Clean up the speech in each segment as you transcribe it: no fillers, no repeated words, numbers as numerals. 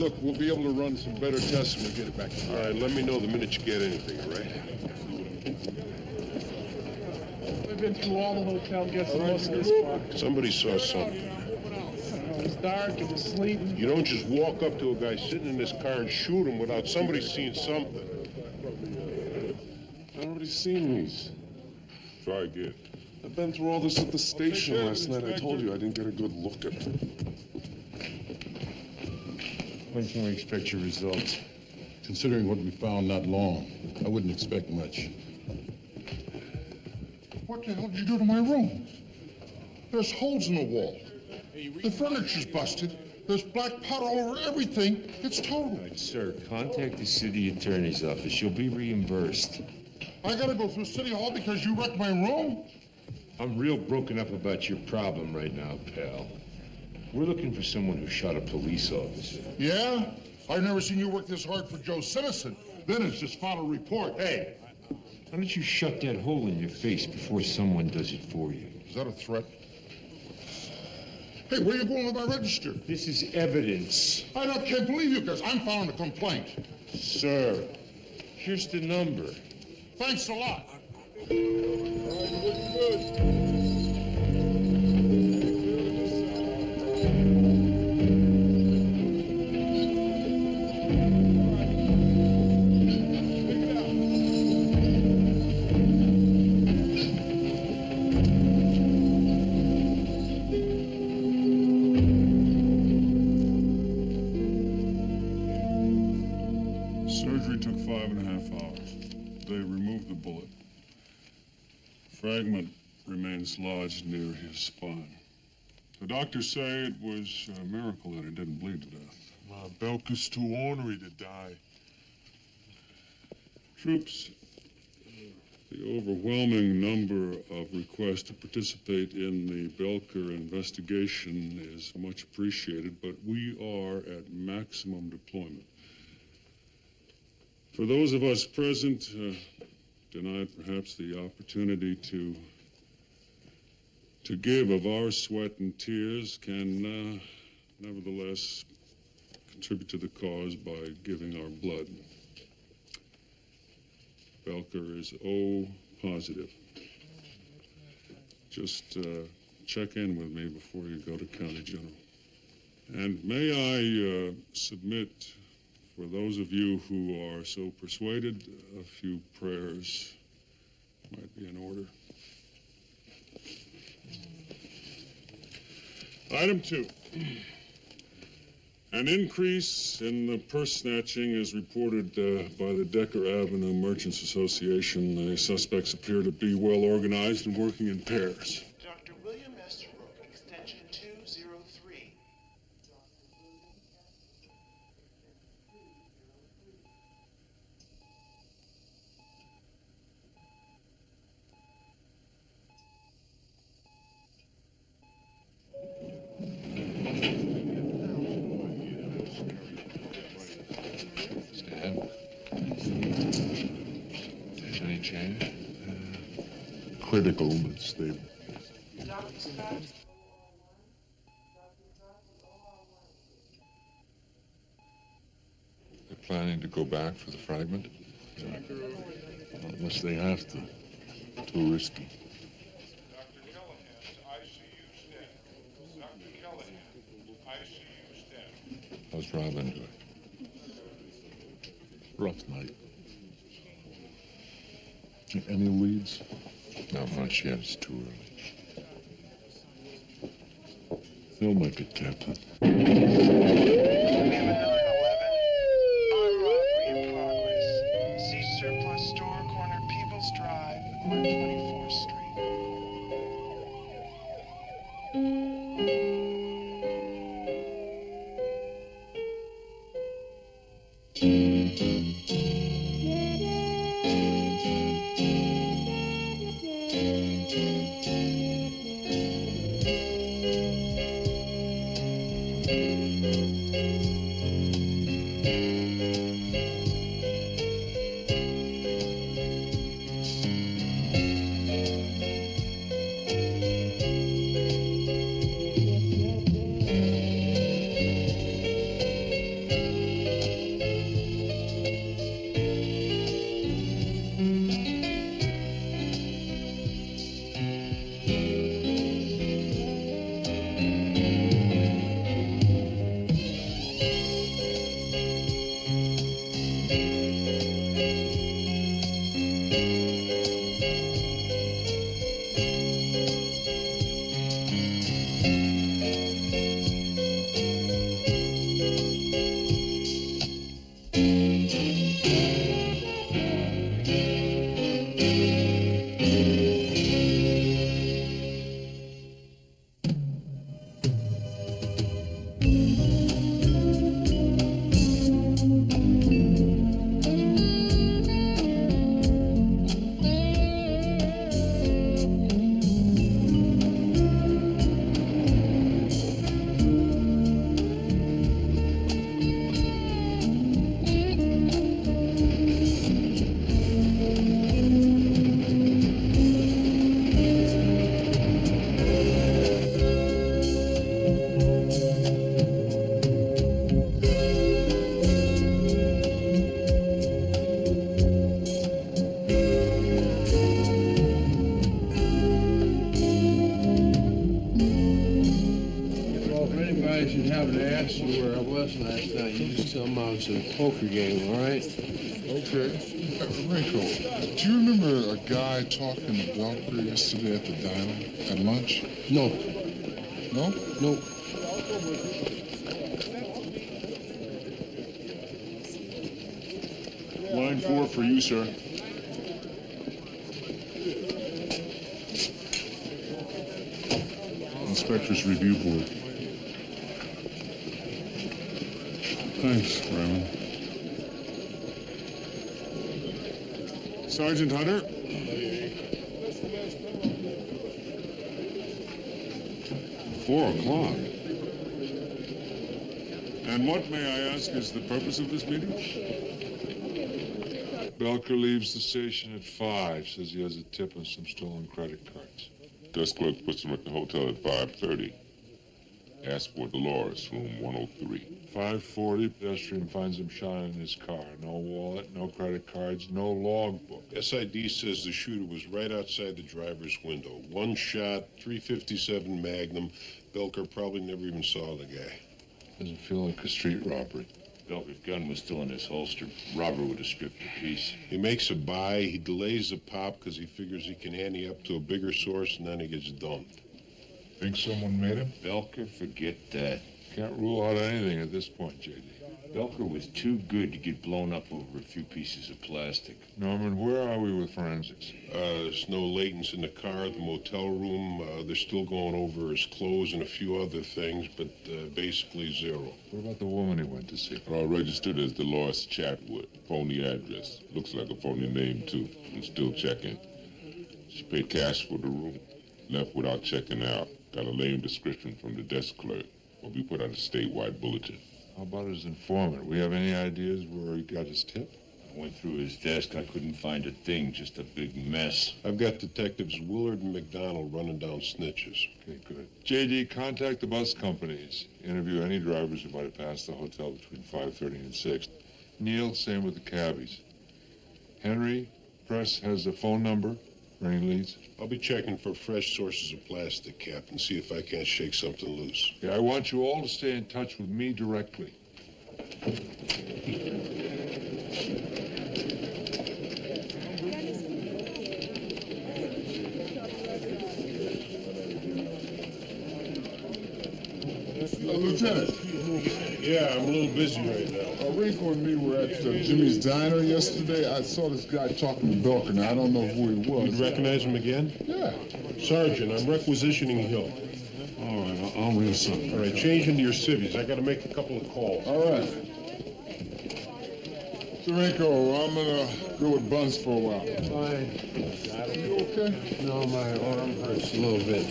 Look, we'll be able to run some better tests when we get it back. All right, let me know the minute you get anything, all right? We've been through all the hotel guests in most of this spot. Somebody saw something. It was dark, it was sleeting. You don't just walk up to a guy sitting in this car and shoot him without somebody seeing something. I've already seen these. Try again. I've been through all this at the station last night. I told you I didn't get a good look at them. When can we expect your results? Considering what we found not long, I wouldn't expect much. What the hell did you do to my room? There's holes in the wall. The furniture's busted. There's black powder over everything. It's total. Right, sir, contact the city attorney's office. You'll be reimbursed. I gotta go through City Hall because you wrecked my room? I'm real broken up about your problem right now, pal. We're looking for someone who shot a police officer. Yeah? I've never seen you work this hard for Joe Citizen. Then it's just file a report. Hey, why don't you shut that hole in your face before someone does it for you? Is that a threat? Hey, where are you going with my register? This is evidence. I can't believe you because I'm filing a complaint. Sir, here's the number. Thanks a lot. Surgery took 5.5 hours. They removed the bullet. Fragment remains lodged near his spine. The doctors say it was a miracle that he didn't bleed to death. Belka's too ornery to die. Troops, the overwhelming number of requests to participate in the Belker investigation is much appreciated, but we are at maximum deployment. For those of us present, denied perhaps the opportunity to give of our sweat and tears, can nevertheless contribute to the cause by giving our blood. Belker is O positive. Just check in with me before you go to County General. And may I submit, for those of you who are so persuaded, a few prayers might be in order. Item 2. An increase in the purse snatching is reported by the Decker Avenue Merchants Association. The suspects appear to be well organized and working in pairs. Dr. William Estabrook, extension 203. Any change? Critical but stable. They're planning to go back for the fragment? Unless they have to. Too risky. Dr. Callahan to ICU stand. Dr. Callahan, ICU stand. How's Robin doing? Rough night. Any leads? Not much yet. It's too early. They'll make it, Captain. We have a 911. Armed robbery in progress. See surplus store, corner Peebles Drive, 124th Street. It's a poker game, all right? Okay. Rico, do you remember a guy talking to Belker yesterday at the diner at lunch? No. No? No. Line 4 for you, sir. Inspector's Review Board. Thanks, Raymond. Sergeant Hunter? $4:00. And what, may I ask, is the purpose of this meeting? Belker leaves the station at 5, says he has a tip on some stolen credit cards. Desk clerk puts him at the hotel at 5:30. Ask for Dolores, room 103. 5:40, pedestrian finds him shot in his car. No wallet, no credit cards, no logbook. SID says the shooter was right outside the driver's window. One shot, .357 Magnum. Belker probably never even saw the guy. Doesn't feel like a street robbery. Belker's gun was still in his holster. Robber would have stripped the piece. He makes a buy. He delays the pop because he figures he can ante up to a bigger source, and then he gets dumped. Think someone made him? Belker, forget that. Can't rule out anything at this point, J.D. Belker was too good to get blown up over a few pieces of plastic. Norman, where are we with forensics? There's no latents in the car, the motel room. They're still going over his clothes and a few other things, but basically zero. What about the woman he went to see? Registered as Dolores Chatwood. Phony address. Looks like a phony name, too. I'm still checking. She paid cash for the room. Left without checking out. Got a lame description from the desk clerk. Will be put out a statewide bulletin. How about his informant? We have any ideas where he got his tip? I went through his desk. I couldn't find a thing, just a big mess. I've got detectives Willard and McDonald running down snitches. Okay, good. J.D., contact the bus companies. Interview any drivers who might have passed the hotel between 5:30 and 6. Neil, same with the cabbies. Henry, press has a phone number for any leads. I'll be checking for fresh sources of plastic, Captain, see if I can't shake something loose. Yeah, I want you all to stay in touch with me directly. Lieutenant. Yeah, I'm a little busy right now. Rico and me were at Jimmy's Diner yesterday. I saw this guy talking to Belker. Now, I don't know who he was. You recognize him again? Yeah. Sergeant, I'm requisitioning Hill. All right, I'll read something. All right, change into your civvies. I got to make a couple of calls. All right. So, Rico, I'm going to go with Buns for a while. Fine. You okay? No, my arm hurts a little bit.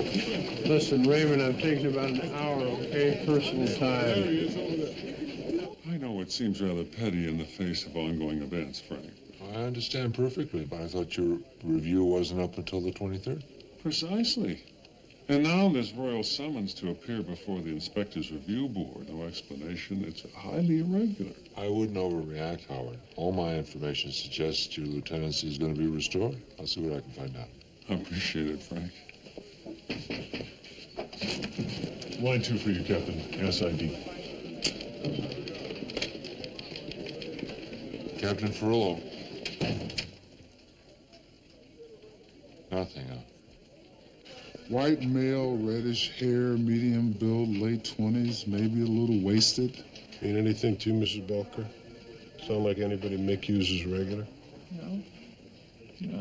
Listen, Raymond, I'm taking about an hour, okay? Personal time. I know it seems rather petty in the face of ongoing events, Frank. I understand perfectly, but I thought your review wasn't up until the 23rd. Precisely. And now this royal summons to appear before the Inspector's Review Board. No explanation. It's highly irregular. I wouldn't overreact, Howard. All my information suggests your lieutenancy is going to be restored. I'll see what I can find out. I appreciate it, Frank. Line 2 for you, Captain. SID. Captain Ferrullo. Nothing, huh? White male, reddish hair, medium build, late 20s, maybe a little wasted. Mean anything to you, Mrs. Belker? Sound like anybody Mick uses regular? No.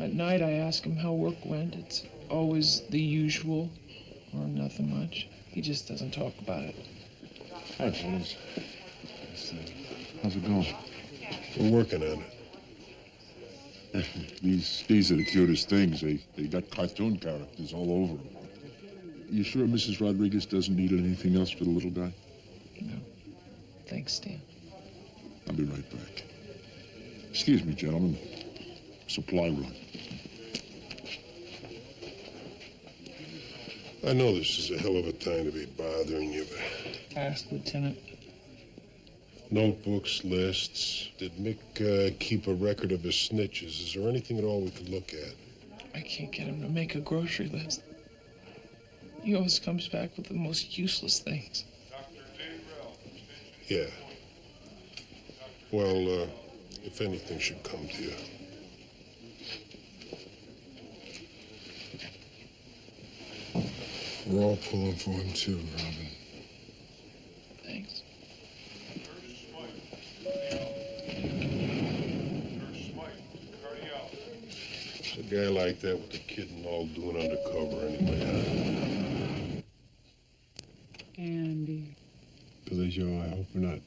At night I ask him how work went. It's always the usual or nothing much. He just doesn't talk about it. Hi, fellas. How's it going? We're working on it. These are the cutest things. They got cartoon characters all over them. You sure Mrs. Rodriguez doesn't need anything else for the little guy? No. Thanks, Stan. I'll be right back. Excuse me, gentlemen. Supply run. I know this is a hell of a time to be bothering you, but Ask Lieutenant. notebooks, lists. Did Mick keep a record of his snitches? Is there anything at all we could look at? I can't get him to make a grocery list. He always comes back with the most useless things. Yeah. Well, if anything should come to you. We're all pulling for him, too, Robin. Thanks. It's a guy like that with the kid and all doing undercover anyway, Andy. Billy Joe, I hope we're not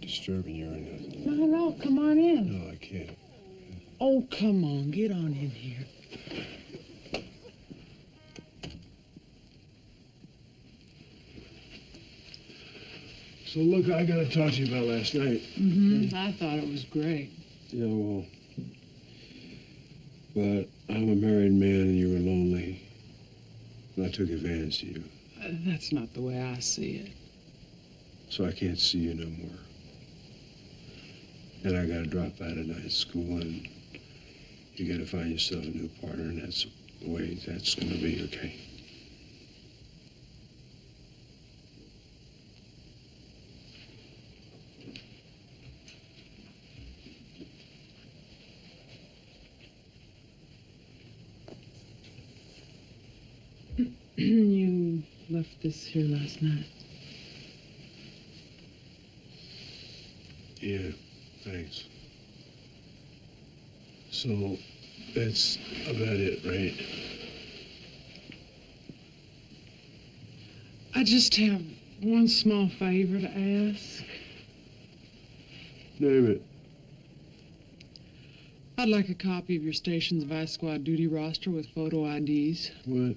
disturbing you or anything. No, come on in. No, I can't. Oh, come on, get on in here. So, look, I gotta talk to you about last night. I thought it was great. Yeah, well, but I'm a married man and you were lonely. And I took advantage of you. That's not the way I see it. So I can't see you no more. And I gotta drop out of night school and you gotta find yourself a new partner, and that's the way that's gonna be, okay? You left this here last night. Yeah, thanks. So that's about it, right? I just have one small favor to ask. Name it. I'd like a copy of your station's Vice Squad duty roster with photo IDs. What?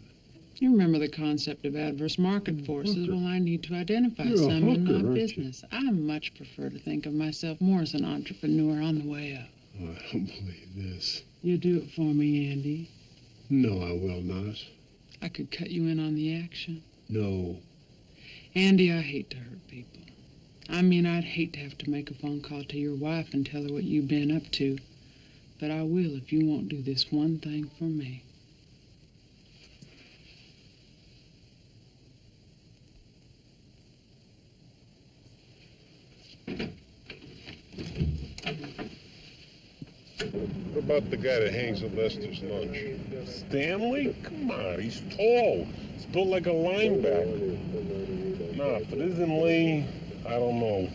You remember the concept of adverse market forces? hooker. Well, I need to identify You're a some in hooker, my aren't you? business. I much prefer to think of myself more as an entrepreneur on the way up. Oh, I don't believe this. You do it for me, Andy. No, I will not. I could cut you in on the action. No. Andy, I hate to hurt people. I mean, I'd hate to have to make a phone call to your wife and tell her what you've been up to. But I will if you won't do this one thing for me. What about the guy that hangs at Lester's lunch? Stanley? Come on, he's tall. He's built like a linebacker. Nah, if it isn't Lee, I don't know.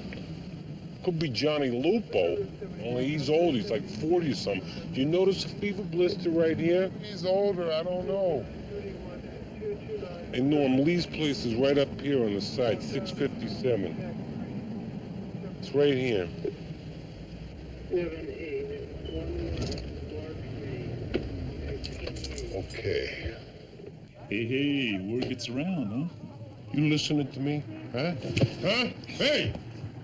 Could be Johnny Lupo. Only he's old. He's like 40 or something. Do you notice a fever blister right here? He's older, I don't know. Hey, Norm, Lee's place is right up here on the side, 657. It's right here. Okay. Hey, word gets around, huh? You listening to me? Huh? Huh? Hey!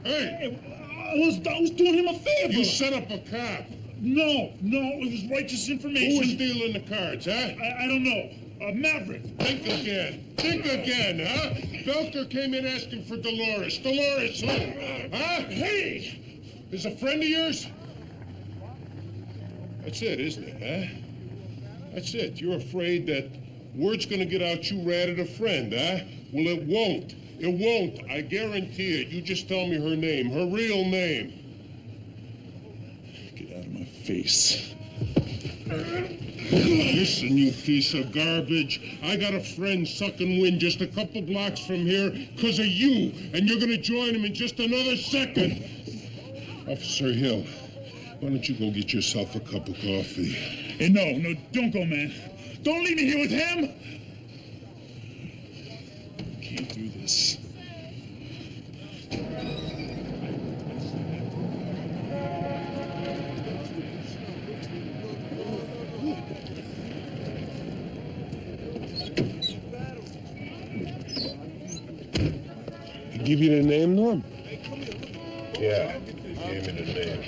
Hey! I was doing him a favor. You set up a cop. No, it was righteous Who information. was stealing the cards, huh? I don't know. Maverick. Think again, huh? Belker came in asking for Dolores. Dolores, who? Huh? Hey! Is a friend of yours? That's it, isn't it, huh? That's it. You're afraid that word's gonna get out you ratted a friend, huh? Well, it won't. It won't. I guarantee it. You just tell me her name, her real name. Get out of my face. Listen, you piece of garbage. I got a friend sucking wind just a couple blocks from here because of you, and you're going to join him in just another second. Officer Hill, why don't you go get yourself a cup of coffee? Hey, no, don't go, man. Don't leave me here with him. Can't do this. He give you the name, Norm? Yeah, gave me the name.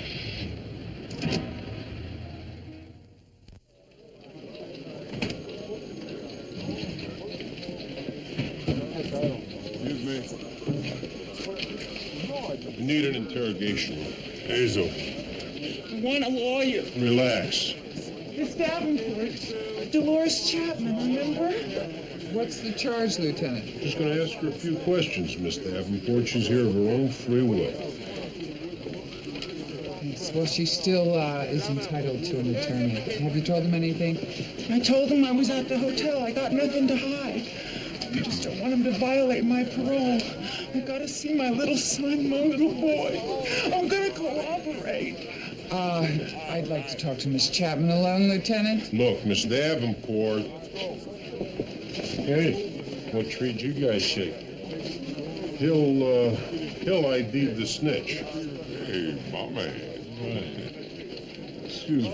Excuse me. We need an interrogation room. Hazel, I want a lawyer. relax. Miss Davenport. Dolores Chapman, remember? What's the charge, Lieutenant? Just going to ask her a few questions, Miss Davenport. She's here of her own free will. Yes, well, she still is entitled to an attorney. Have you told him anything? I told him I was at the hotel. I got nothing to hide. I just don't want him to violate my parole. I gotta see my little son, my little boy. I'm gonna cooperate. I'd like to talk to Miss Chapman alone, Lieutenant. Look, Miss Davenport. Hey, what treat you guys shake? He'll ID'd the snitch. Hey, my man. Excuse me.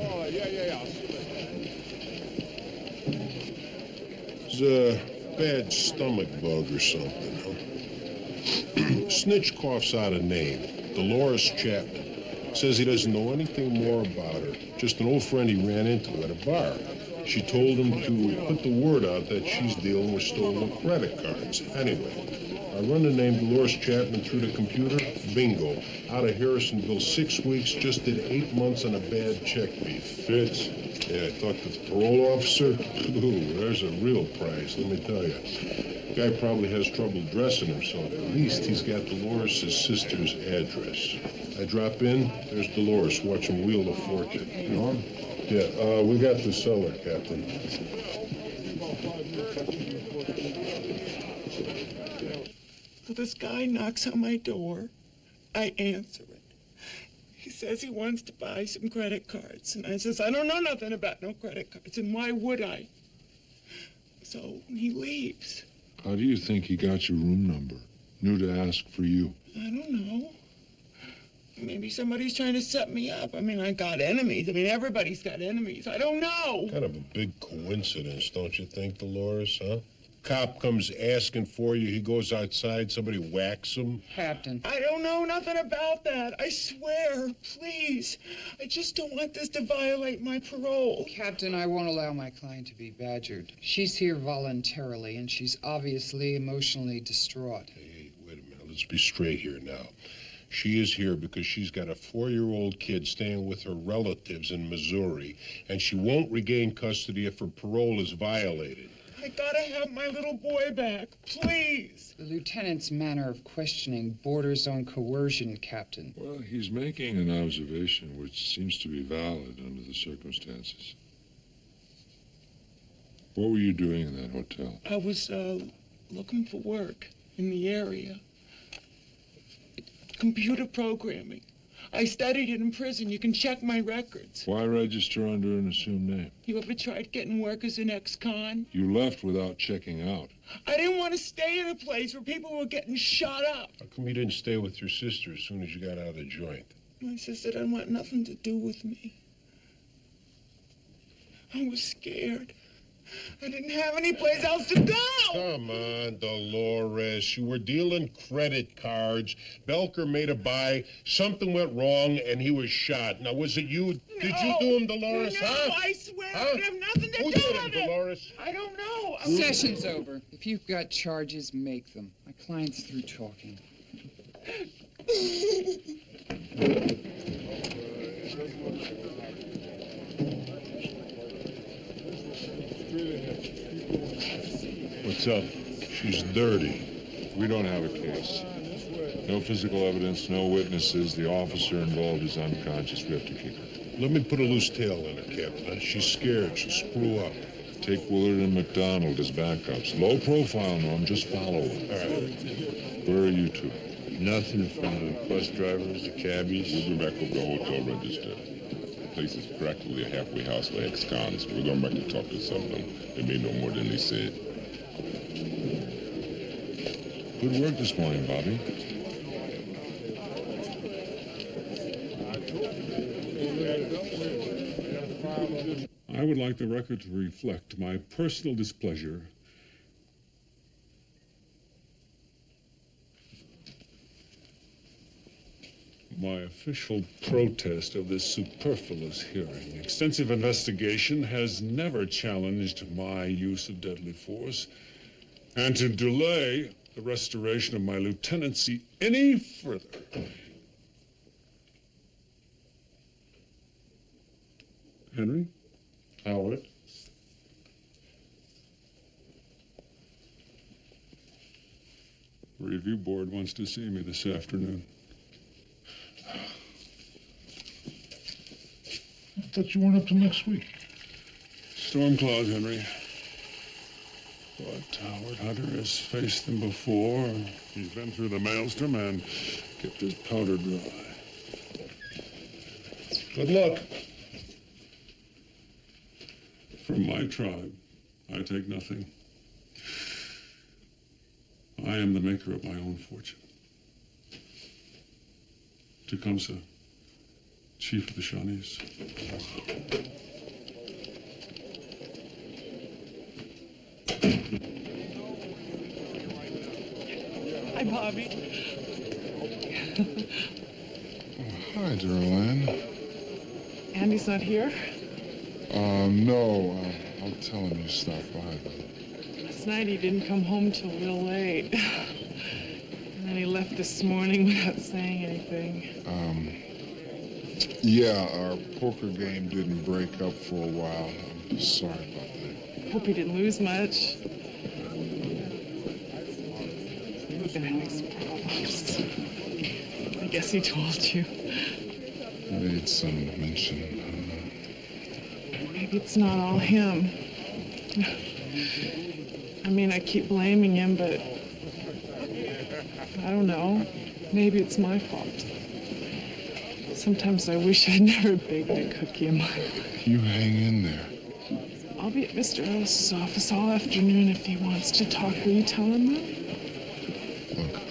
It's a bad stomach bug or something, huh? Snitch coughs out a name. Dolores Chapman. Says he doesn't know anything more about her. Just an old friend he ran into at a bar. She told him to put the word out that she's dealing with stolen credit cards. Anyway, I run the name Dolores Chapman through the computer. Bingo. Out of Harrisonville, 6 weeks, just did 8 months on a bad check beef. Fits. Yeah, I talked to the parole officer. Ooh, there's a real prize, let me tell you. Guy probably has trouble dressing himself. At least he's got Dolores' sister's address. I drop in, there's Dolores watching Wheel of Fortune. Norm? Yeah, we got the cellar, Captain. So this guy knocks on my door. I answer it. He says he wants to buy some credit cards. And I says, I don't know nothing about no credit cards, and why would I? So he leaves. How do you think he got your room number? Knew to ask for you. I don't know. Maybe somebody's trying to set me up. I mean, I got enemies. I mean, everybody's got enemies. I don't know. Kind of a big coincidence, don't you think, Dolores, huh? Cop comes asking for you, he goes outside, somebody whacks him. Captain. I don't know nothing about that. I swear. Please. I just don't want this to violate my parole. Captain, I won't allow my client to be badgered. She's here voluntarily, and she's obviously emotionally distraught. Hey, wait a minute, let's be straight here now. She is here because she's got a 4-year-old kid staying with her relatives in Missouri, and she won't regain custody if her parole is violated. I gotta have my little boy back, please. The lieutenant's manner of questioning borders on coercion, Captain. Well, he's making an observation which seems to be valid under the circumstances. What were you doing in that hotel? I was looking for work in the area. Computer programming. I studied it in prison. You can check my records. Why register under an assumed name? You ever tried getting work as an ex-con? You left without checking out. I didn't want to stay in a place where people were getting shot up. How come you didn't stay with your sister as soon as you got out of the joint? My sister didn't want nothing to do with me. I was scared. I didn't have any place else to go. Come on, Dolores. You were dealing credit cards. Belker made a buy. Something went wrong, and he was shot. Now, was it you? Did you do him, Dolores? No, huh? I swear Huh? I have nothing to Who do did with him, it. Dolores? I don't know. Session's over. If you've got charges, make them. My client's through talking. What's up? She's dirty. We don't have a case. No physical evidence, no witnesses. The officer involved is unconscious. We have to keep her. Let me put a loose tail in her, Captain. She's scared. She'll screw up. Take Willard and McDonald as backups. Low profile, Norm. Just follow them. All right. Where are you two? Nothing from the bus drivers, the cabbies. We'll be back over the hotel register. The place is practically a halfway house for ex-cons. We're going back to talk to some of them. They may know more than they said. Good work this morning, Bobby. I would like the record to reflect my personal displeasure my official protest of this superfluous hearing. Extensive investigation has never challenged my use of deadly force, and to delay the restoration of my lieutenancy any further Henry? Howard? The review board wants to see me this afternoon. I thought you weren't up till next week. Storm clouds, Henry. But Howard Hunter has faced them before. He's been through the maelstrom and kept his powder dry. Good luck. From my tribe, I take nothing. I am the maker of my own fortune. Tecumseh, chief of the Shawnees. Hi, Bobby. Hi, Darlene. Andy's not here? No. I'll tell him you stopped by, though. Last night he didn't come home till real late. And then he left this morning without saying anything. Yeah, our poker game didn't break up for a while. I'm sorry about that. Hope he didn't lose much. We've been having some problems. I guess he told you. Made some mention. Maybe it's not all him. I mean, I keep blaming him, but I don't know. Maybe it's my fault. Sometimes I wish I'd never baked a cookie in my life. You hang in there. I'll be at Mr. Ellis's office all afternoon if he wants to talk. Will you tell him that? Look,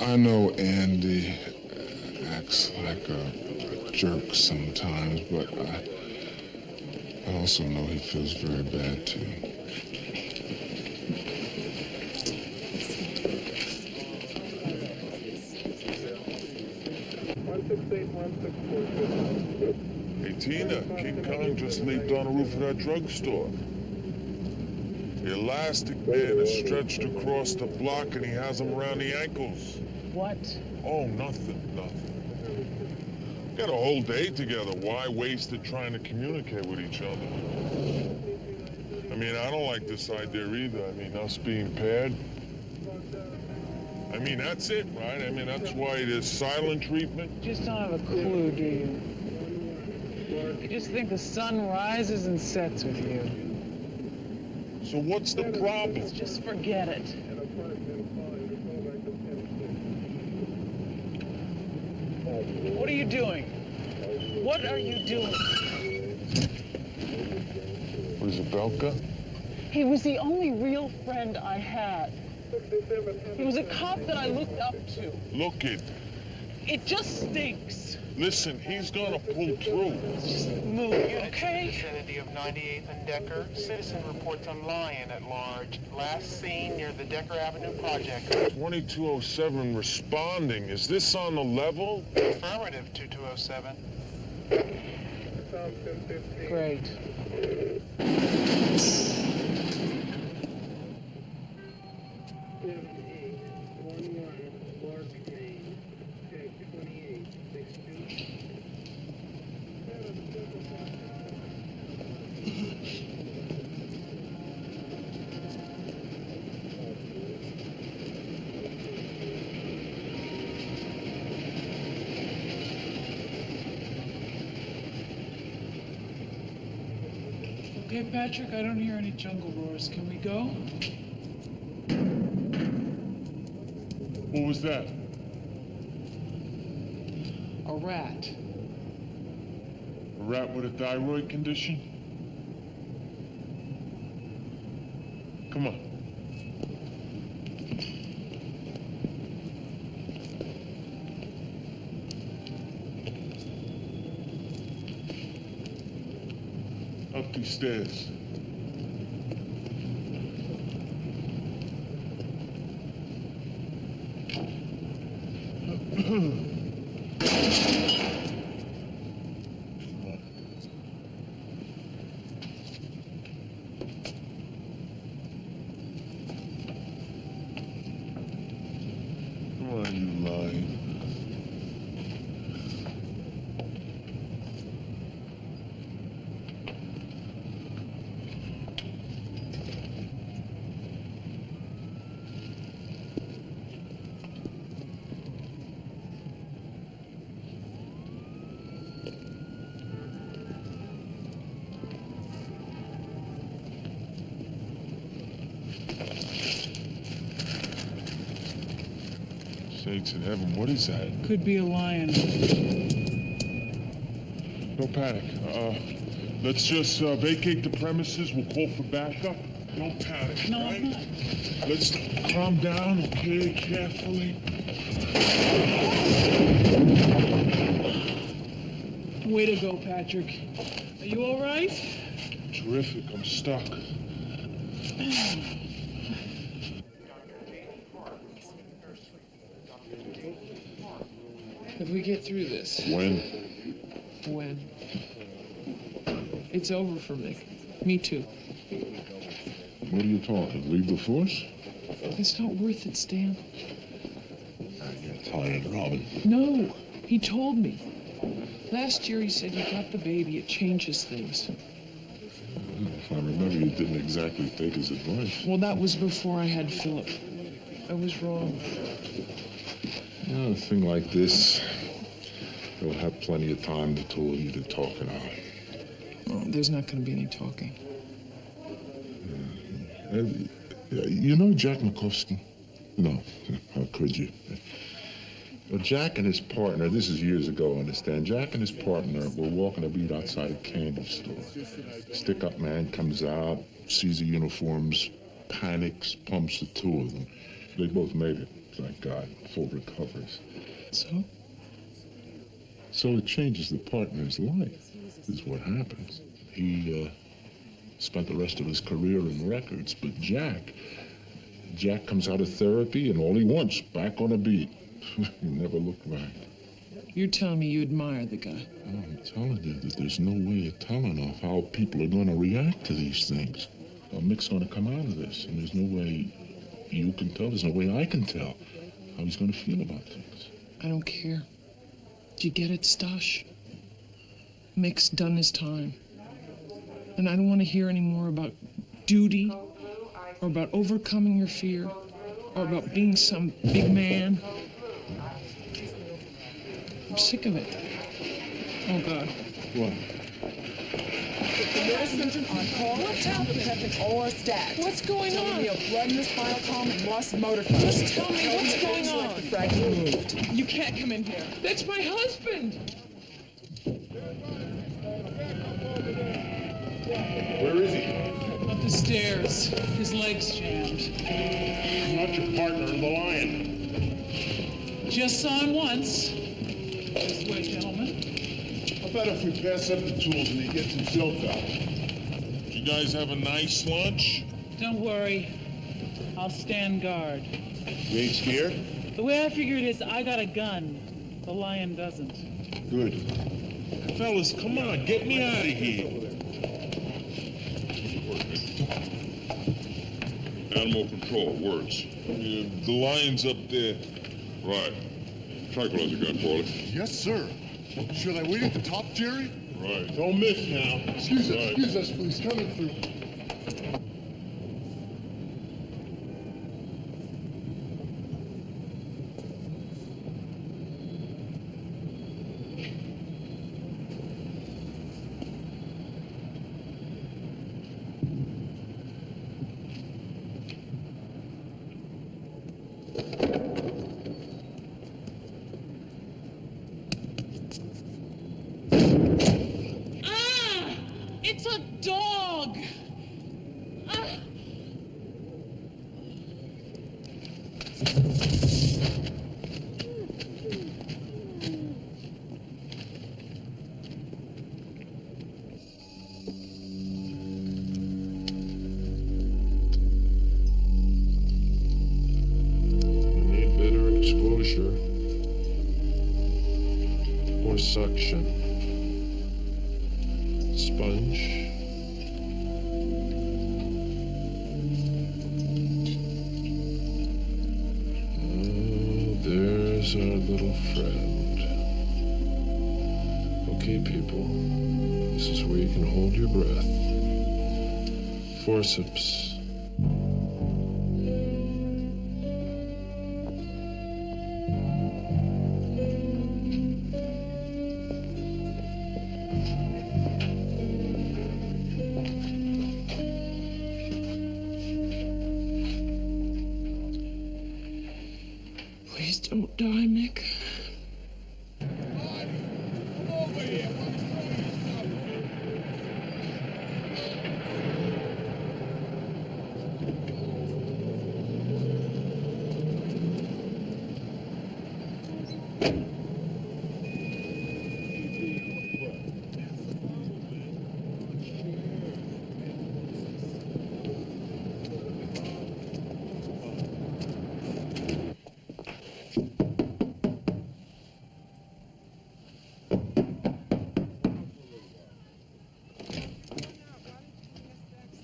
I know Andy acts like a jerk sometimes, but I also know he feels very bad, too. Hey, Tina, King Kong just leaped on the roof of that drugstore. The elastic man is stretched across the block and he has him around the ankles. What? Oh, nothing. Got a whole day together. Why waste it trying to communicate with each other? I mean, I don't like this idea either. I mean, us being paired. I mean, that's it, right? I mean, that's why there's silent treatment. You just don't have a clue, do you? You just think the sun rises and sets with you. So what's the problem? Just forget it. What are you doing? What are you doing? What is it, Belka? He was the only real friend I had. He was a cop that I looked up to. Look it. It just stinks. Listen, he's gonna pull through. Just move, okay? Vicinity of 98th and Decker. Citizen reports a lion at large. Last seen near the Decker Avenue project. 2207 responding. Is this on the level? Affirmative, 2207. Great. Okay, Patrick, I don't hear any jungle roars. Can we go? What was that? A rat. A rat with a thyroid condition? Come on. Up these stairs. Come on, you lying. Sakes in heaven, what is that? Could be a lion. No panic. Let's just vacate the premises. We'll call for backup. Don't panic, No, right? I'm not. Let's calm down, okay? Carefully. Way to go, Patrick. Are you all right? Terrific. I'm stuck. If we get through this. When? When? It's over for me. Me too. What are you talking? Leave the force? It's not worth it, Stan. You're tired, Robin. No, he told me. Last year he said you got the baby. It changes things. If I remember, you didn't exactly take his advice. Well, that was before I had Philip. I was wrong. You know, a thing like this, you'll have plenty of time, the two of you, to talk it out. Oh, there's not going to be any talking. You know Jack Mikovsky? No, how could you? Well, Jack and his partner, this is years ago, understand, Jack and his partner were walking a beat outside a candy store. Stick-up man comes out, sees the uniforms, panics, pumps the two of them. They both made it, thank God, full recoveries. So? So it changes the partner's life, is what happens. He spent the rest of his career in records, but Jack comes out of therapy and all he wants, back on a beat. He never looked back. You're telling me you admire the guy. I'm telling you that there's no way of telling of how people are going to react to these things. Mick's going to come out of this, and there's no way you can tell, there's no way I can tell how he's going to feel about things. I don't care. Do you get it, Stash? Mick's done his time. And I don't want to hear any more about duty, or about overcoming your fear, or about being some big man. I'm sick of it. Oh, God. What? The nerve surgeon on call. What's happening? Or stat. What's going on? Me a blood in the spinal column and lost motor function. Just tell me what's going on. Like the fracture moved. You can't come in here. That's my husband. Where is he? Up the stairs. His leg's jammed. He's not your partner in the lion. Just saw him once. This way, gentlemen. How about if we pass up the tools and he gets himself out? Did you guys have a nice lunch? Don't worry. I'll stand guard. You ain't scared? The way I figure it is, I got a gun. The lion doesn't. Good. Fellas, come on, get me out of here. Animal control, words. The lion's up there. Right. Tranquilizer gun, Paulie. Yes, sir. Should I wait at the top, Jerry? Right. Don't miss now. Excuse us, please. Coming through. more suction. Sponge. There's our little friend. Okay, people, this is where you can hold your breath. Forceps. Please don't die, Mick.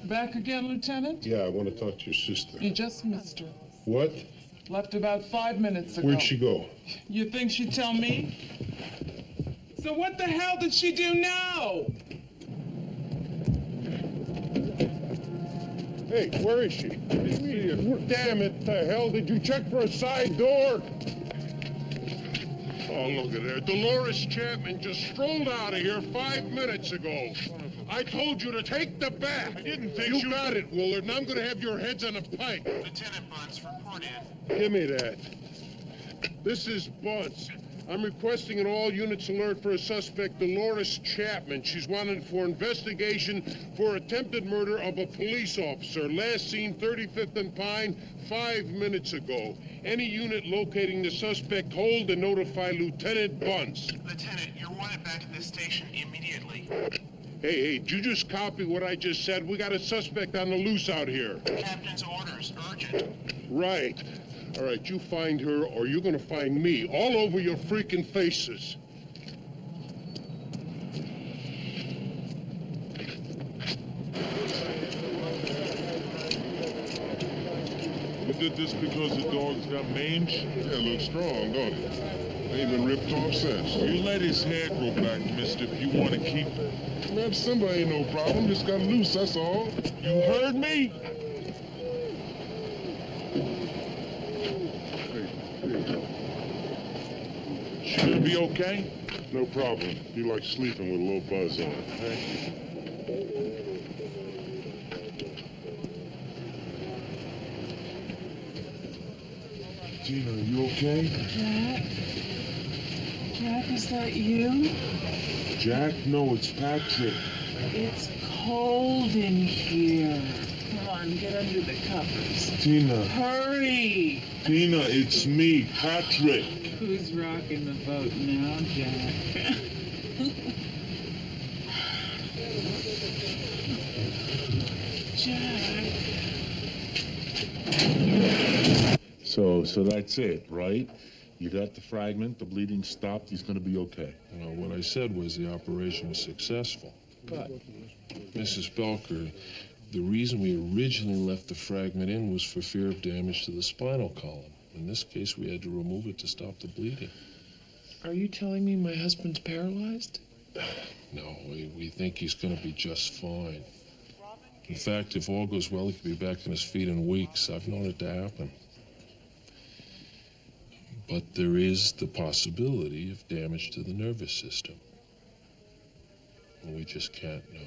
Back again, Lieutenant? Yeah, I want to talk to your sister. You just missed her. What? Left about 5 minutes ago. Where'd she go? You think she'd tell me? So what the hell did she do now? Hey, where is she? Damn it, the hell, did you check for a side door? Oh, look at her. Dolores Chapman just strolled out of here 5 minutes ago. I told you to take the bat. I didn't think you got it, Willard, and I'm going to have your heads on a pike. Lieutenant Bunce, report in. Give me that. This is Bunce. I'm requesting an all-units alert for a suspect, Dolores Chapman. She's wanted for investigation for attempted murder of a police officer. Last seen 35th and Pine 5 minutes ago. Any unit locating the suspect, hold and notify Lieutenant Bunce. Lieutenant, you're wanted back at this station immediately. Hey, did you just copy what I just said? We got a suspect on the loose out here. Captain's orders, urgent. Right. All right, you find her or you're gonna find me all over your freaking faces. You did this because the dog's got mange? Yeah, it looks strong, don't it? Ain't been ripped off since. You let his hair grow back, mister, if you want to keep it. Man, Simba ain't no problem. Just got loose, that's all. You heard me? She gonna be okay? No problem. You like sleeping with a low buzz on. Tina, are you okay? Jack? Jack, is that you? Jack? No, it's Patrick. It's cold in here. Come on, get under the covers. Tina. Hurry! Tina, it's me, Patrick. Who's rocking the boat now, Jack? Jack. So that's it, right? You got the fragment, the bleeding stopped, he's gonna be okay. Well, what I said was the operation was successful. But, Mrs. Belker, the reason we originally left the fragment in was for fear of damage to the spinal column. In this case, we had to remove it to stop the bleeding. Are you telling me my husband's paralyzed? No, we think he's gonna be just fine. In fact, if all goes well, he could be back on his feet in weeks. I've known it to happen. But there is the possibility of damage to the nervous system. And we just can't know.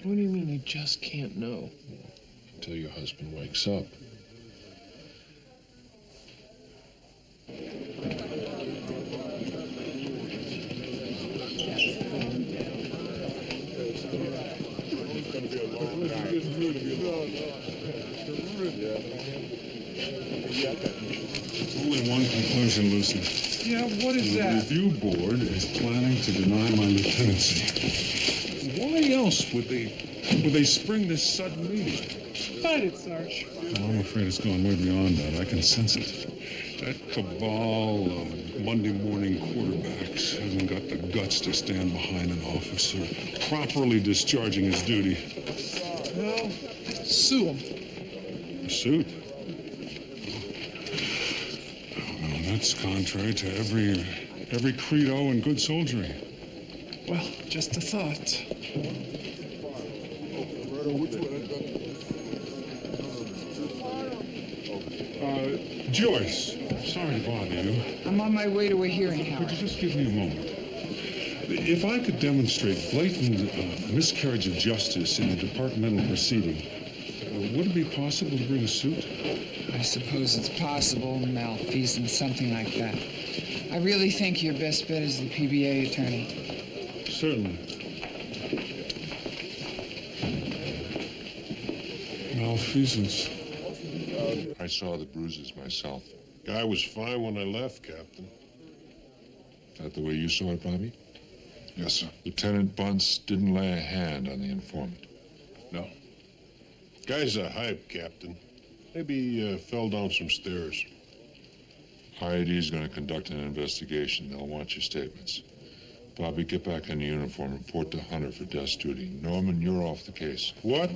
What do you mean you just can't know? Until your husband wakes up. Only one conclusion, Lucy. Yeah, what is The that? review board is planning to deny my lieutenancy. Why else would they spring this sudden meeting? Fight it, Sarge. Well, I'm afraid it's gone way beyond that. I can sense it. That cabal of Monday morning quarterbacks hasn't got the guts to stand behind an officer properly discharging his duty. Well, sue him. A suit? No, that's contrary to every credo in good soldiery. Well, just a thought. Joyce, sorry to bother you. I'm on my way to a hearing, Howard. Could you just give me a moment? If I could demonstrate blatant miscarriage of justice in a departmental proceeding, would it be possible to bring a suit? I suppose it's possible, malfeasance, something like that. I really think your best bet is the PBA attorney. Certainly. Malfeasance. I saw the bruises myself. Guy was fine when I left, Captain. Is that the way you saw it, Bobby? Yes, sir. Lieutenant Bunce didn't lay a hand on the informant. No. Guy's a hype, Captain. Maybe fell down some stairs. IAD is going to conduct an investigation. They'll want your statements. Bobby, get back in the uniform and report to Hunter for desk duty. Norman, you're off the case. What?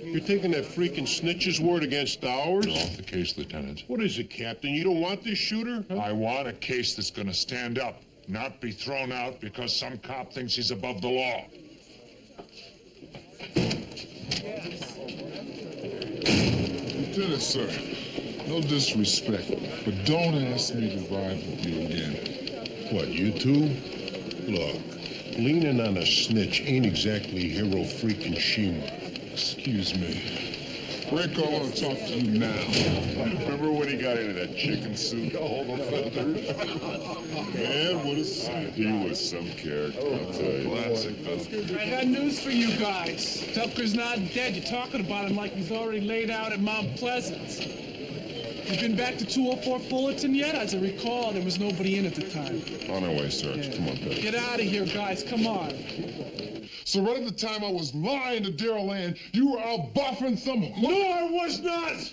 You're taking that freaking snitch's word against ours? You're off the case, Lieutenant. What is it, Captain? You don't want this shooter? Huh? I want a case that's going to stand up, not be thrown out because some cop thinks he's above the law. Lieutenant, sir, no disrespect, but don't ask me to ride with you again. What, you two? Look, leaning on a snitch ain't exactly hero freaking shima. Excuse me. Rick, I want to talk to you now. Remember when he got into that chicken soup? All the feathers. Man, what a suit. He was some character, I'll tell you. Classic. I got news for you guys. Tupker's not dead. You're talking about him like he's already laid out at Mount Pleasant. You been back to 204 Fullerton yet? As I recall, there was nobody in at the time. On our way, Sarge. Come on, Betty. Get out of here, guys. Come on. So right at the time I was lying to Daryl Ann, you were out buffing some... No, I was not!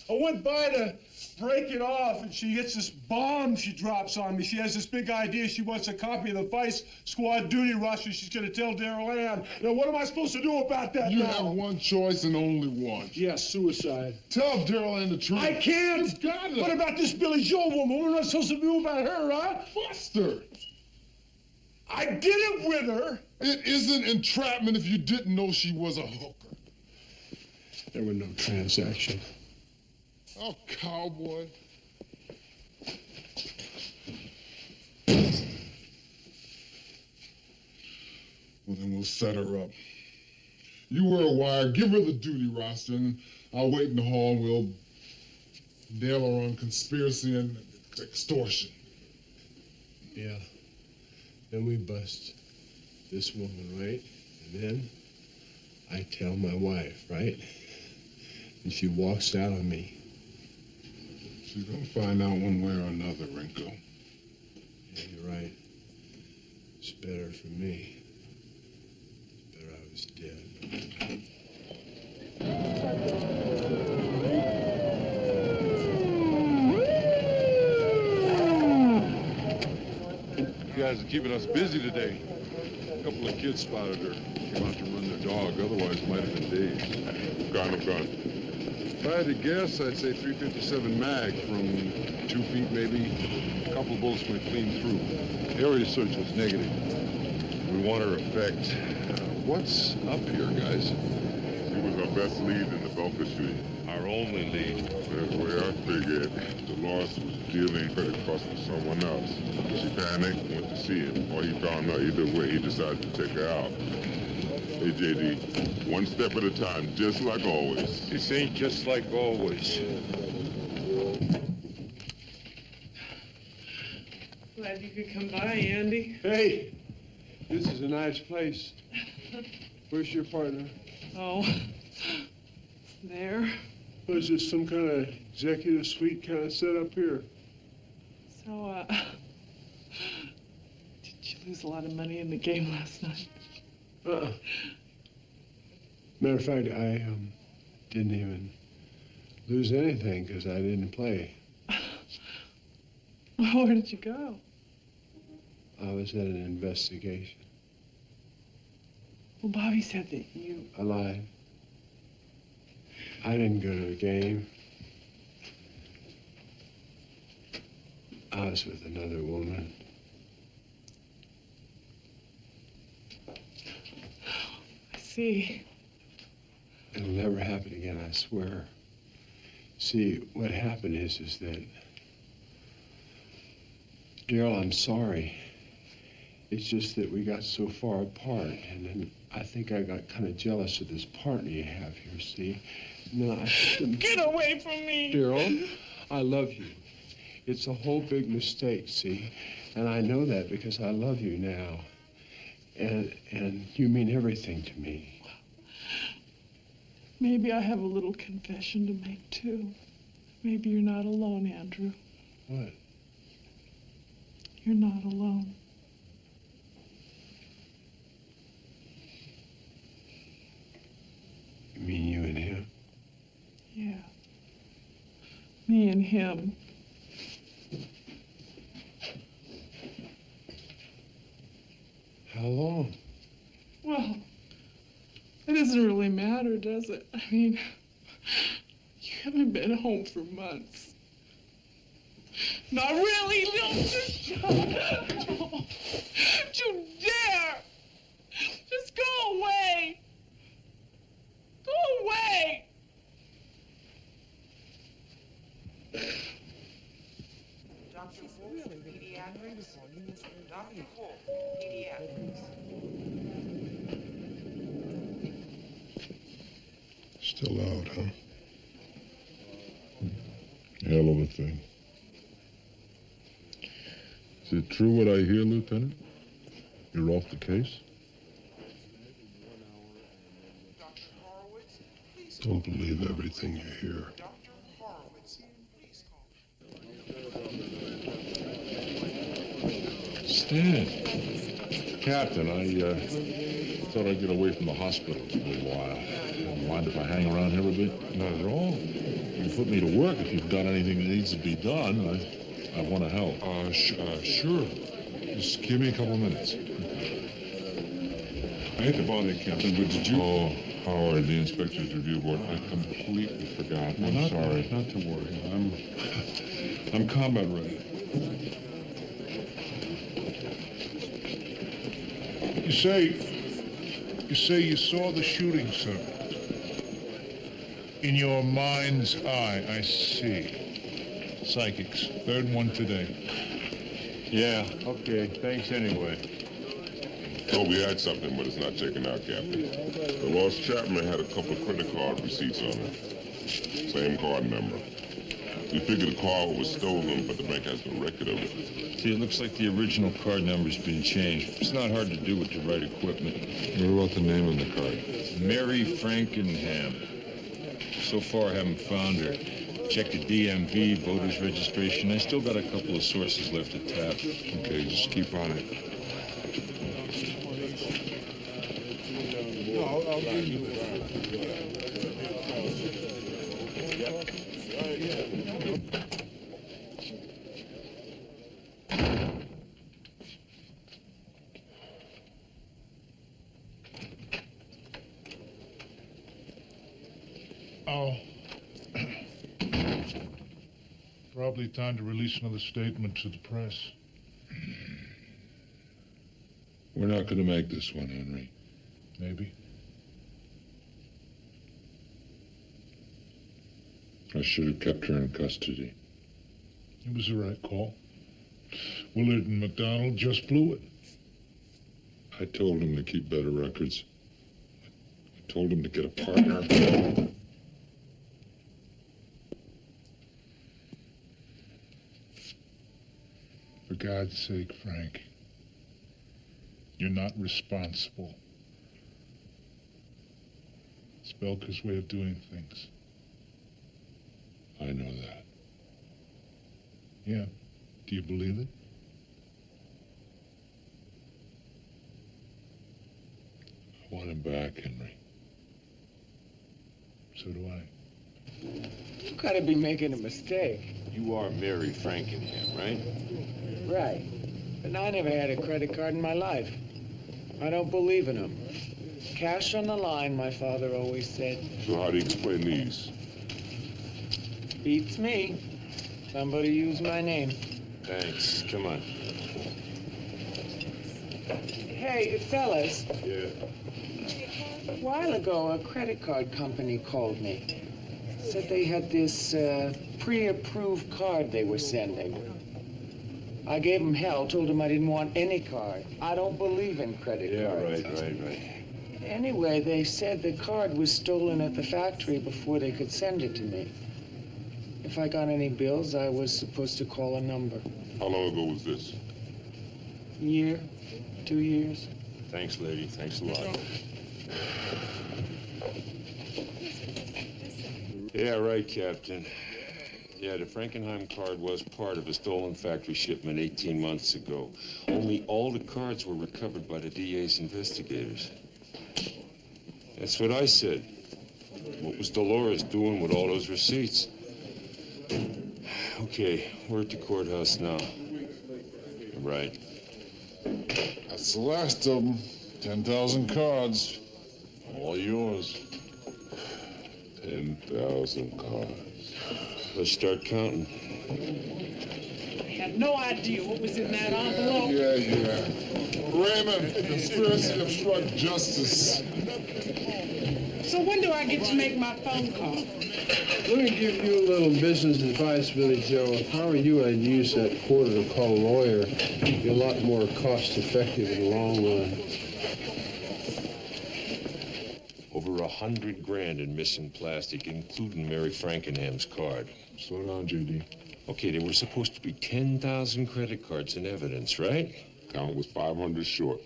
I went by to break it off, and she gets this bomb she drops on me. She has this big idea. She wants a copy of the Vice Squad duty roster. She's going to tell Daryl Ann. Now, what am I supposed to do about that You now? have one choice and only one. Yes, suicide. Tell Daryl Ann the truth. I can't! You got it. What about this Billy Joel woman? What am I supposed to do about her, huh? Buster! I did it with her! It isn't entrapment if you didn't know she was a hooker. There were no transaction. Oh, cowboy. Well, then we'll set her up. You wear a wire, give her the duty roster, and I'll wait in the hall and we'll nail her on conspiracy and extortion. Yeah. Then we bust this woman, right? And then I tell my wife, right? And she walks out on me. She's gonna find out one way or another, Rinko. Yeah, you're right. It's better for me. It's better I was dead. You guys are keeping us busy today. A couple of kids spotted her. Came out to run their dog, otherwise might have been days. Gun. If I had to guess, I'd say 357 mag from 2 feet maybe. A couple of bullets went clean through. Area search was negative. We want her effect. What's up here, guys? He was our best lead in the Belka shooting. Our only lead. That's the way I figured. Dolores was dealing credit costs for someone else. She panicked, went to see him, or he found out. Either way, he decided to take her out. Hey, JD, one step at a time, just like always. This ain't just like always. Glad you could come by, Andy. Hey, this is a nice place. Where's your partner? Oh, there. Was this some kind of executive suite kind of setup here? So, did you lose a lot of money in the game last night? Matter of fact, I didn't even lose anything because I didn't play. Where did you go? I was at an investigation. Well, Bobby said that you... I lied. I didn't go to a game. I was with another woman. I see. It'll never happen again, I swear. See, what happened is that... Daryl, I'm sorry. It's just that we got so far apart, and then I think I got kind of jealous of this partner you have here, see? No, I... Get away from me! Daryl, I love you. It's a whole big mistake, see? And I know that because I love you now. And you mean everything to me. Maybe I have a little confession to make, too. Maybe you're not alone, Andrew. What? You're not alone. You mean you and him? Yeah. Me and him. How long? Well, it doesn't really matter, does it? I mean, you haven't been home for months. Not really, no, just shut up. Don't you dare! Just go away! Go away! Still out, huh? Hell of a thing. Is it true what I hear, Lieutenant? You're off the case? Don't believe everything you hear. Stan. Captain, I thought I'd get away from the hospital for a little while. Don't mind if I hang around here a bit? Not at all. You put me to work if you've got anything that needs to be done. I want to help. Sure. Just give me a couple minutes. I hate to bother you, Captain, but did you... Oh, Howard, the inspector's review board. I completely forgot. I'm sorry. Not to worry. I'm combat ready. You say you saw the shooting, sir. In your mind's eye, I see. Psychics, third one today. Yeah, okay, thanks anyway. Thought we had something, but it's not checking out, Captain. The lost Chapman had a couple of credit card receipts on it. Same card number. We figured the car was stolen, but the bank has no record of it. See, it looks like the original card number's been changed. It's not hard to do with the right equipment. What about the name on the card? Mary Frankenham. So far, I haven't found her. Checked the DMV, voter's registration. I still got a couple of sources left to tap. Okay, just keep on it. I'll give you that. Oh. Probably time to release another statement to the press. We're not going to make this one, Henry. Maybe. I should have kept her in custody. It was the right call. Willard and McDonald just blew it. I told him to keep better records. I told him to get a partner. For God's sake, Frank. You're not responsible. It's Belka's way of doing things. I know that. Yeah. Do you believe it? I want him back, Henry. So do I. You gotta be making a mistake. You are Mary Frankenham, right? Right. But I never had a credit card in my life. I don't believe in them. Cash on the line, my father always said. So how do you explain these? Beats me. Somebody use my name. Thanks. Come on. Hey, fellas. Yeah. A while ago, a credit card company called me. Said they had this pre-approved card they were sending. I gave them hell, told them I didn't want any card. I don't believe in credit cards. Right. Anyway, they said the card was stolen at the factory before they could send it to me. If I got any bills, I was supposed to call a number. How long ago was this? Year, 2 years. Thanks, lady. Thanks a lot. Yeah, right, Captain. Yeah, the Frankenheim card was part of a stolen factory shipment 18 months ago. Only all the cards were recovered by the DA's investigators. That's what I said. What was Dolores doing with all those receipts? Okay, we're at the courthouse now. Right. That's the last of them. 10,000 cards. All yours. 10,000 cards. Let's start counting. I had no idea what was in that envelope. Yeah. Raymond, conspiracy to obstruct justice. So when do I get to make my phone call? Let me give you a little business advice, Billy Joe. If I were you, I'd use that quarter to call a lawyer. It'd be a lot more cost-effective in the long run. Over 100 grand in missing plastic, including Mary Frankenham's card. Slow down, JD. Okay, there were supposed to be 10,000 credit cards in evidence, right? Count was 500 short.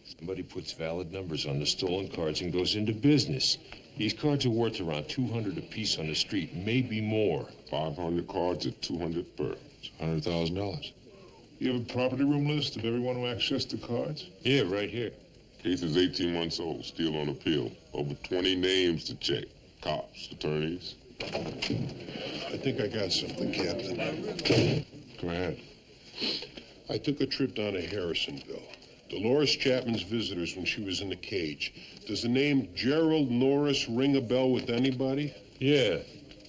Somebody puts valid numbers on the stolen cards and goes into business. These cards are worth around 200 apiece on the street, maybe more. 500 cards at 200 per. It's $100,000. You have a property room list of everyone who accessed the cards? Yeah, right here. Case is 18 months old, still on appeal. Over 20 names to check. Cops, attorneys. I think I got something, Captain. Go ahead. I took a trip down to Harrisonville. Dolores Chapman's visitors when she was in the cage. Does the name Gerald Norris ring a bell with anybody? Yeah,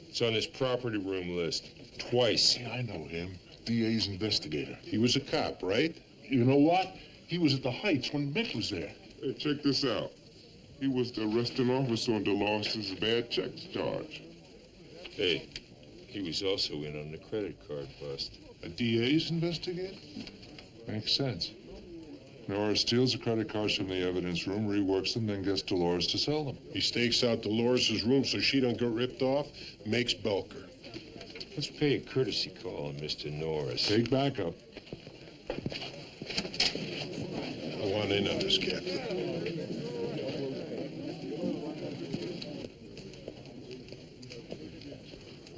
it's on his property room list. Twice. Yeah, I know him. DA's investigator. He was a cop, right? You know what? He was at the Heights when Mick was there. Hey, check this out. He was the arresting officer on Dolores' bad checks charge. Hey, he was also in on the credit card bust. A DA's investigator? Makes sense. Norris steals the credit cards from the evidence room, reworks them, then gets Dolores to sell them. He stakes out Dolores' room so she don't get ripped off, makes Belker. Let's pay a courtesy call on Mr. Norris. Take backup. I want in on this, Captain.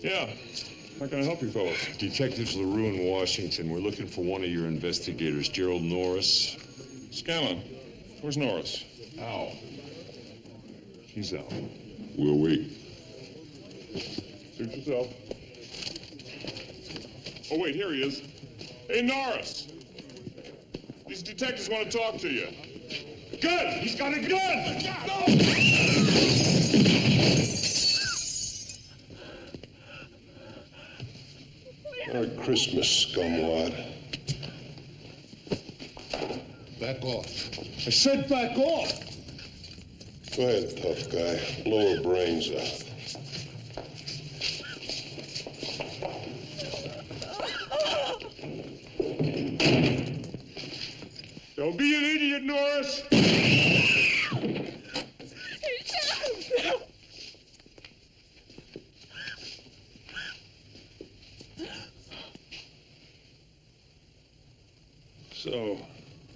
Yeah. How can I help you fellows? Detectives LaRue in Washington. We're looking for one of your investigators, Gerald Norris. Scanlon, where's Norris? Al. He's out. We'll wait. Suit yourself. Oh, wait, here he is. Hey, Norris! These detectives want to talk to you. Gun! He's got a gun! Merry Christmas, scumwad. Back off. I said back off! Go ahead, tough guy. Blow her brains out. Don't be an idiot, Norris! So,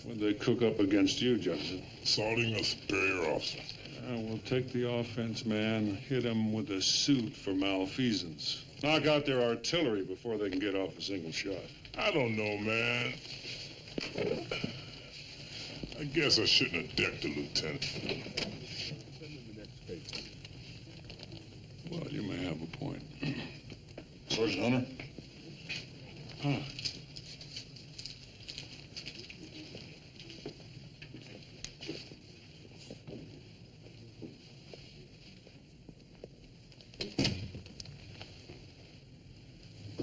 what'd they cook up against you, Johnson? Assaulting a superior officer. We'll take the offense, man. Hit them with a suit for malfeasance. Knock out their artillery before they can get off a single shot. I don't know, man. I guess I shouldn't have decked the lieutenant. Well, you may have a point. Sergeant Hunter? Ah.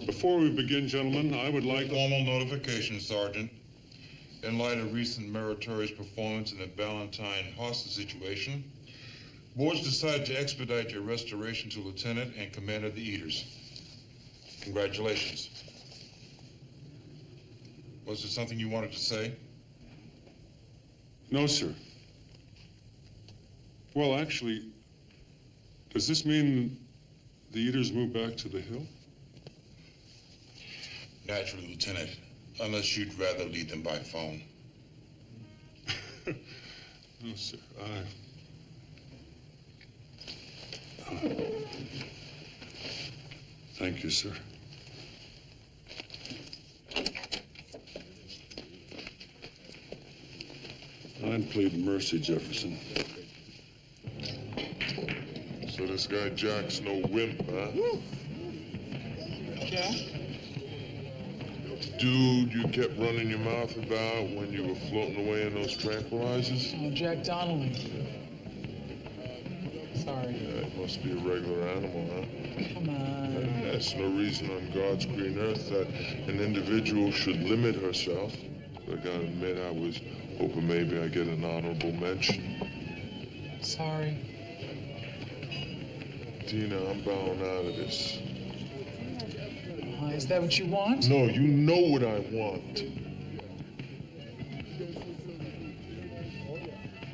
Before we begin, gentlemen, I would like... Formal notification, Sergeant. In light of recent meritorious performance in the Ballantine hostage situation, board's decided to expedite your restoration to lieutenant and commander of the Eaters. Congratulations. Was there something you wanted to say? No, sir. Well, actually, does this mean the Eaters move back to the Hill? Naturally, Lieutenant, unless you'd rather lead them by phone. No, sir. Thank you, sir. I'd plead mercy, Jefferson. So this guy Jack's no wimp, huh? Jack? Dude you kept running your mouth about when you were floating away in those tranquilizers? Oh, Jack Donnelly. Sorry. Yeah, it must be a regular animal, huh? Come on. That's no reason on God's green earth that an individual should limit herself. I gotta admit, I was hoping maybe I'd get an honorable mention. Sorry. Tina, I'm bowing out of this. Is that what you want? No, you know what I want.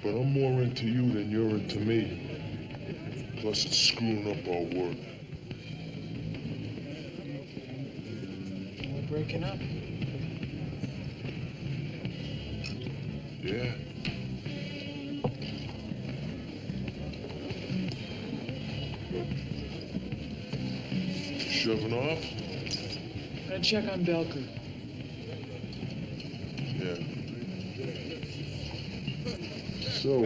But I'm more into you than you're into me. Plus, it's screwing up our work. We're breaking up. Yeah. Shoving off? I'm gonna check on Belker. Yeah. So,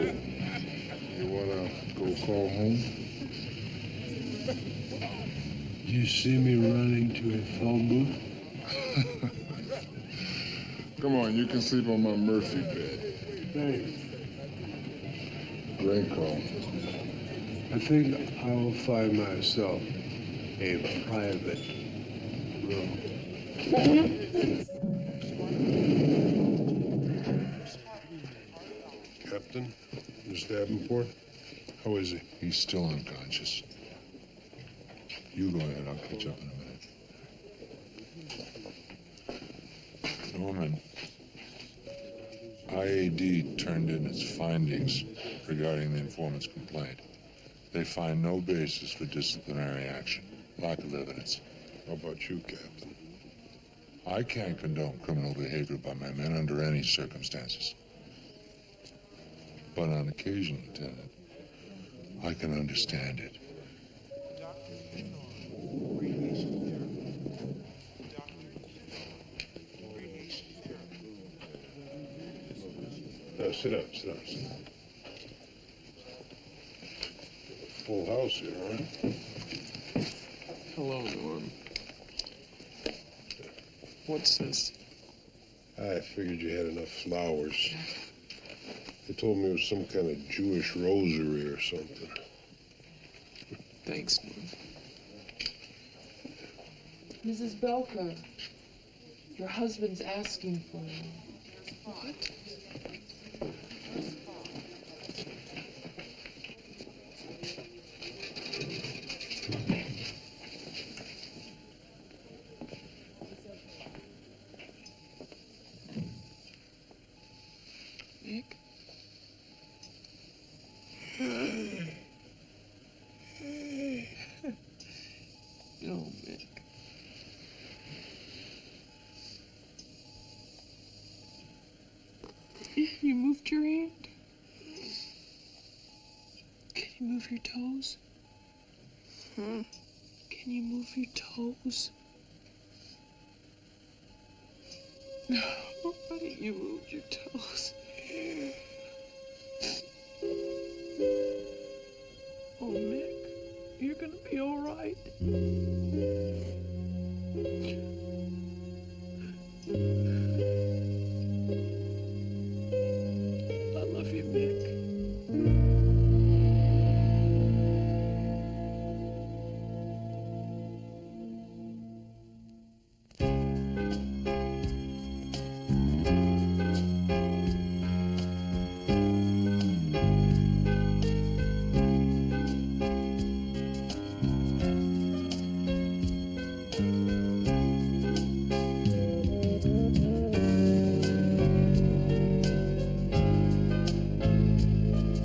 you wanna go call home? You see me running to a phone booth? Come on, you can sleep on my Murphy bed. Thanks. Great call. I think I will find myself a private room. Captain, Miss Davenport, how is he? He's still unconscious. You go ahead, I'll catch up in a minute. Norman, IAD turned in its findings regarding the informant's complaint. They find no basis for disciplinary action. Lack of evidence. How about you, Captain? I can't condone criminal behavior by my men under any circumstances. But on occasion, Lieutenant, I can understand it. Now, sit down, sit down, sit down. Full house here, huh? Hello, Norm. What's this? I figured you had enough flowers. They told me it was some kind of Jewish rosary or something. Thanks, Norm. Mrs. Belker, your husband's asking for you. What? Nick? No, Nick. You moved your hand? Can you move your toes? Can you move your toes? No, why don't you move your toes?